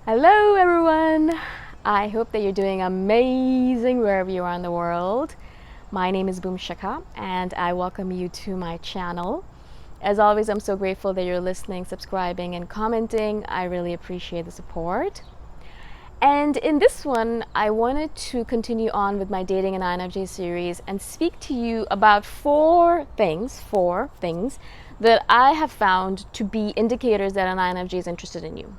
Hello everyone! I hope that you're doing amazing wherever you are in the world. My name is Shikha and I welcome you to my channel. As always, I'm so grateful that you're listening, subscribing and commenting. I really appreciate the support. And in this one, I wanted to continue on with my Dating and INFJ series and speak to you about four things that I have found to be indicators that an INFJ is interested in you.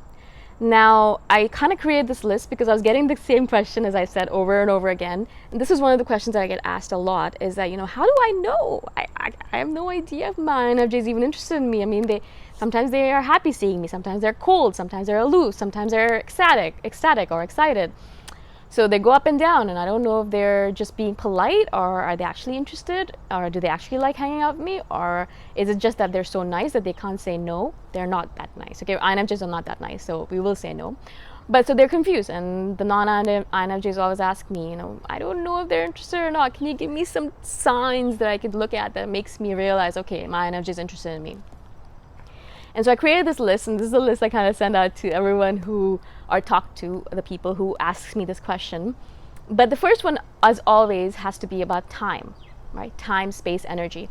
Now, I kind of created this list because I was getting the same question, as I said, over and over again. And this is one of the questions that I get asked a lot, is that, how do I know? I have no idea if my INFJ is even interested in me. I mean, sometimes they are happy seeing me, sometimes they're cold, sometimes they're aloof, sometimes they're ecstatic or excited. So they go up and down, and I don't know if they're just being polite, or are they actually interested, or do they actually like hanging out with me, or is it just that they're so nice that they can't say no? They're not that nice. Okay, INFJs are not that nice, so we will say no. But so they're confused, and the non-INFJs always ask me, I don't know if they're interested or not. Can you give me some signs that I could look at that makes me realize, okay, my INFJ is interested in me? And so I created this list, and this is a list I kind of send out to everyone who or talk to the people who asks me this question. But the first one, as always, has to be about time, right? Time, space, energy.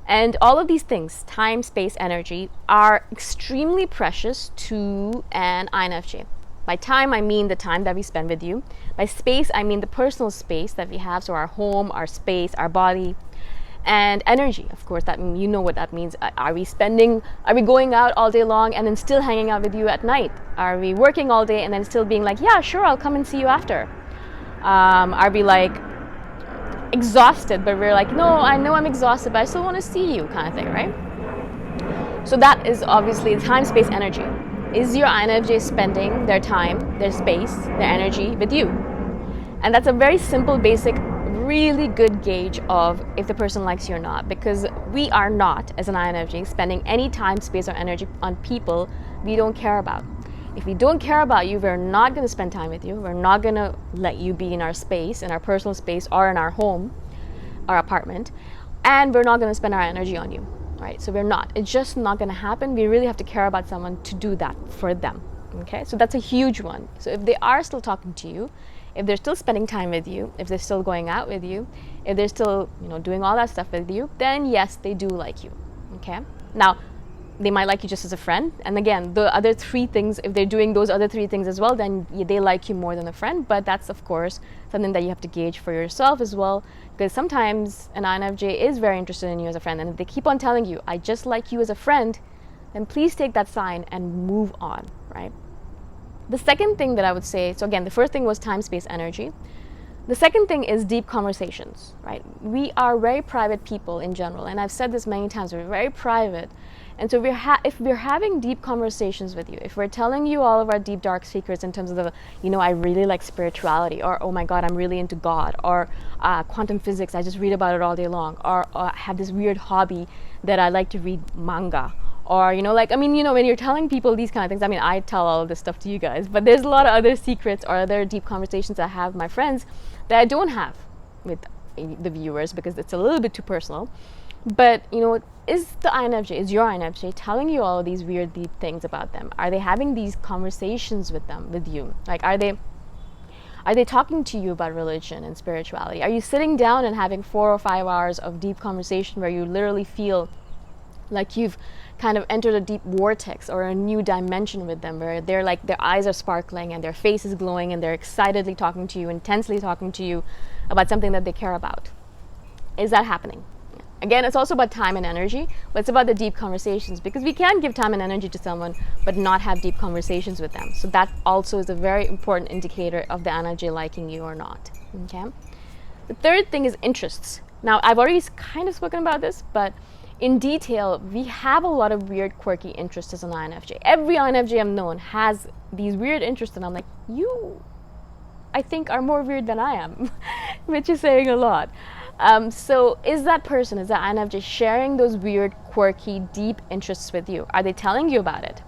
And all of these things, time, space, energy, are extremely precious to an INFJ. By time, I mean the time that we spend with you. By space, I mean the personal space that we have, so our home, our space, our body. And energy, of course, that you know what that means. Are we going out all day long and then still hanging out with you at night? Are we working all day and then still being like, yeah, sure, I'll come and see you after? Are we like exhausted, but we're like, no, I know I'm exhausted, but I still want to see you, kind of thing, right? So that is obviously time, space, energy. Is your INFJ spending their time, their space, their energy with you? And that's a very simple, basic, really good gauge of if the person likes you or not, because we are not, as an INFJ, spending any time, space, or energy on people we don't care about. If we don't care about you, we're not going to spend time with you. We're not going to let you be in our space, in our personal space, or in our home, our apartment, and we're not going to spend our energy on you, right? So we're not. It's just not going to happen. We really have to care about someone to do that for them, okay? So that's a huge one. So if they are still talking to you, if they're still spending time with you, if they're still going out with you, if they're still, doing all that stuff with you, then yes, they do like you, okay? Now, they might like you just as a friend. And again, the other three things, if they're doing those other three things as well, then they like you more than a friend. But that's, of course, something that you have to gauge for yourself as well. Because sometimes an INFJ is very interested in you as a friend. And if they keep on telling you, I just like you as a friend, then please take that sign and move on, right? The second thing that I would say, so again, the first thing was time, space, energy. The second thing is deep conversations, right? We are very private people in general, and I've said this many times, we're very private. And so if we're having deep conversations with you, if we're telling you all of our deep, dark secrets in terms of I really like spirituality, or oh my God, I'm really into God, or quantum physics, I just read about it all day long, or I have this weird hobby that I like to read manga, or, when you're telling people these kind of things, I tell all of this stuff to you guys, but there's a lot of other secrets or other deep conversations I have with my friends that I don't have with the viewers because it's a little bit too personal. But, is your INFJ telling you all of these weird, deep things about them? Are they having these conversations with you? Like, are they talking to you about religion and spirituality? Are you sitting down and having 4 or 5 hours of deep conversation where you literally feel like you've kind of entered a deep vortex or a new dimension with them, where they're like, their eyes are sparkling and their face is glowing and they're excitedly talking to you, intensely talking to you about something that they care about? Is that happening? Again, it's also about time and energy, but it's about the deep conversations, because we can give time and energy to someone but not have deep conversations with them. So that also is a very important indicator of the INFJ liking you or not, okay? The third thing is interests. Now, I've already kind of spoken about this, but in detail, we have a lot of weird, quirky interests as an INFJ. Every INFJ I've known has these weird interests, and I'm like, you, I think, are more weird than I am, which is saying a lot. So is that INFJ sharing those weird, quirky, deep interests with you? Are they telling you about it?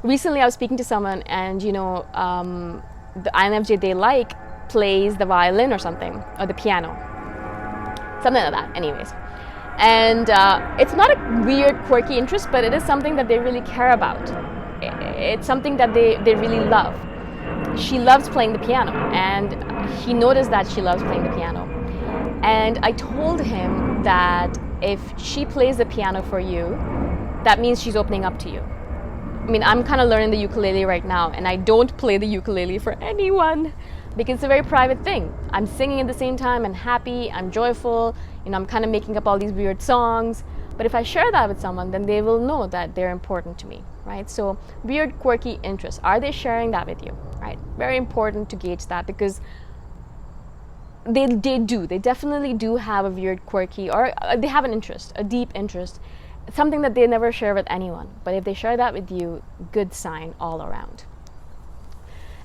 Recently, I was speaking to someone, and, the INFJ they like plays the violin or something, or the piano. Something like that, anyways. And it's not a weird, quirky interest, but it is something that they really care about. It's something that they really love. she loves playing the piano, and he noticed that she loves playing the piano. And I told him that if she plays the piano for you, that means she's opening up to you. I mean, I'm kind of learning the ukulele right now, and I don't play the ukulele for anyone because it's a very private thing. I'm singing at the same time, I'm happy, I'm joyful, I'm kind of making up all these weird songs. But if I share that with someone, then they will know that they're important to me, right? So weird, quirky interests, are they sharing that with you, right? Very important to gauge that, because they definitely do have a weird, quirky, or they have an interest, a deep interest, something that they never share with anyone. But if they share that with you, good sign all around.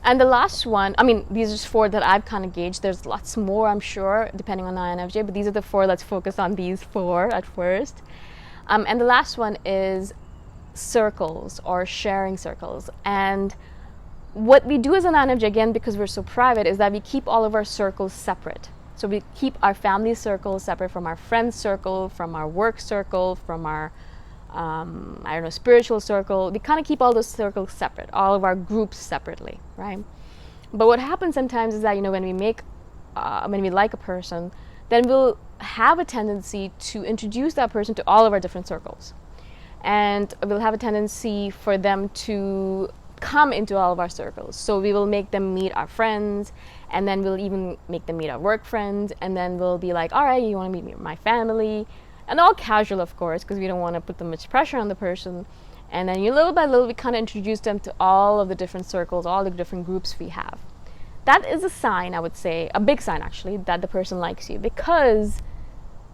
And the last one, I mean, these are just 4 that I've kind of gauged. There's lots more, I'm sure, depending on the INFJ, but these are the 4. Let's focus on these 4 at first. And the last one is circles, or sharing circles. And what we do as an INFJ, again, because we're so private, is that we keep all of our circles separate. So we keep our family circle separate from our friends circle, from our work circle, from our spiritual circle. We kind of keep all those circles separate, all of our groups separately, right? But what happens sometimes is that, when we like a person, then we'll have a tendency to introduce that person to all of our different circles. And we'll have a tendency for them to come into all of our circles. So we will make them meet our friends, and then we'll even make them meet our work friends, and then we'll be like, all right, you want to meet my family? And all casual, of course, because we don't want to put too much pressure on the person. And then little by little, we kind of introduce them to all of the different circles, all the different groups we have. That is a sign, I would say, a big sign actually, that the person likes you, because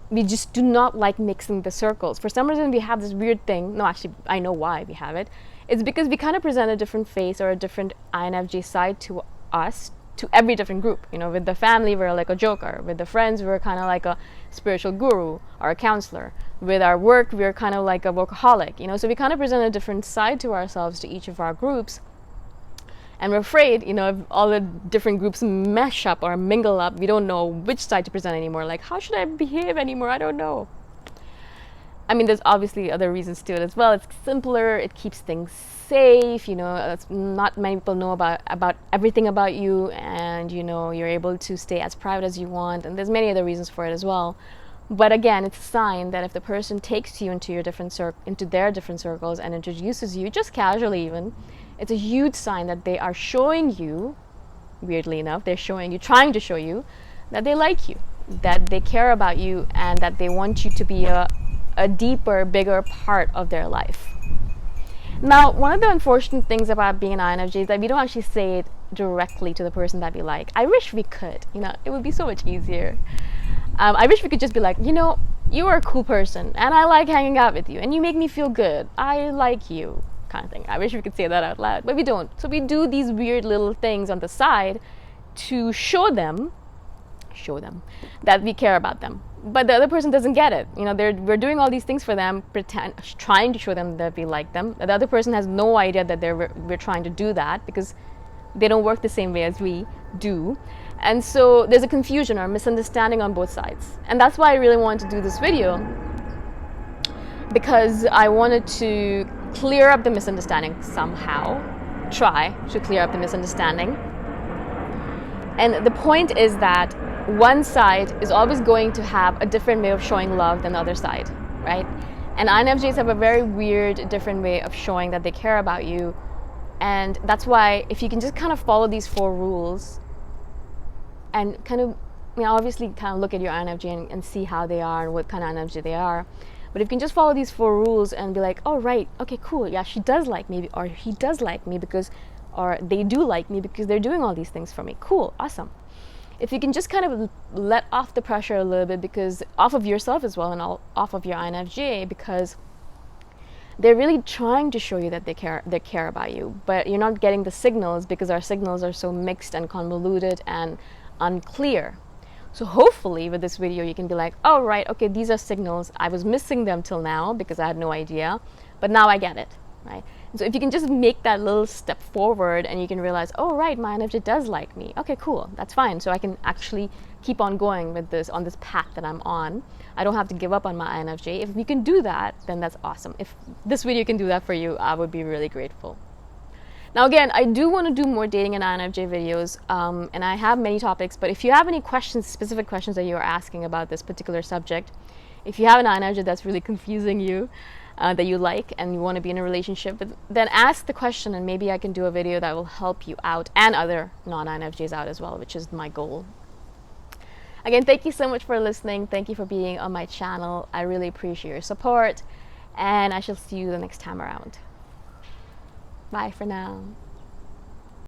we just do not like mixing the circles. For some reason, we have this weird thing. No, actually, I know why we have it. It's because we kind of present a different face or a different INFJ side to us, to every different group. With the family, we're like a joker. With the friends, we're kind of like a spiritual guru or a counselor. With our work, we're kind of like a workaholic. So we kind of present a different side to ourselves to each of our groups. And we're afraid, if all the different groups mesh up or mingle up, we don't know which side to present anymore. Like, how should I behave anymore? I don't know. I mean, there's obviously other reasons to it as well. It's simpler. It keeps things safe. Not many people know about everything about you, and you're able to stay as private as you want. And there's many other reasons for it as well. But again, it's a sign that if the person takes you into into their different circles and introduces you, just casually even, it's a huge sign that they are showing you, weirdly enough, trying to show you that they like you, that they care about you, and that they want you to be a deeper, bigger part of their life. Now, one of the unfortunate things about being an INFJ is that we don't actually say it directly to the person that we like. I wish we could. It would be so much easier. I wish we could just be like, you are a cool person, and I like hanging out with you, and you make me feel good. I like you, kind of thing. I wish we could say that out loud, but we don't. So we do these weird little things on the side to show them that we care about them. But the other person doesn't get it. We're doing all these things for them, trying to show them that we like them. The other person has no idea that we're trying to do that, because they don't work the same way as we do. And so there's a confusion or misunderstanding on both sides. And that's why I really wanted to do this video, because I wanted to clear up the misunderstanding somehow, try to clear up the misunderstanding. And the point is that one side is always going to have a different way of showing love than the other side, right? And INFJs have a very weird, different way of showing that they care about you. And that's why if you can just kind of follow these 4 rules and kind of, obviously kind of look at your INFJ and see how they are and what kind of INFJ they are. But if you can just follow these 4 rules and be like, oh, right, okay, cool, yeah, she does like me, or he does like me because, or they do like me because they're doing all these things for me. Cool, awesome. If you can just kind of let off the pressure a little bit, because off of yourself as well, and off of your INFJ, because they're really trying to show you that they care about you, but you're not getting the signals because our signals are so mixed and convoluted and unclear. So hopefully with this video you can be like, oh right, okay, these are signals. I was missing them till now because I had no idea, but now I get it, right? So if you can just make that little step forward and you can realize, oh right, my INFJ does like me. Okay, cool, that's fine. So I can actually keep on going with this, on this path that I'm on. I don't have to give up on my INFJ. If you can do that, then that's awesome. If this video can do that for you, I would be really grateful. Now again, I do want to do more dating and INFJ videos, and I have many topics, but if you have any questions, specific questions that you are asking about this particular subject, if you have an INFJ that's really confusing you, that you like and you want to be in a relationship, then ask the question and maybe I can do a video that will help you out and other non-INFJs out as well, which is my goal. Again, thank you so much for listening. Thank you for being on my channel. I really appreciate your support, and I shall see you the next time around. Bye for now.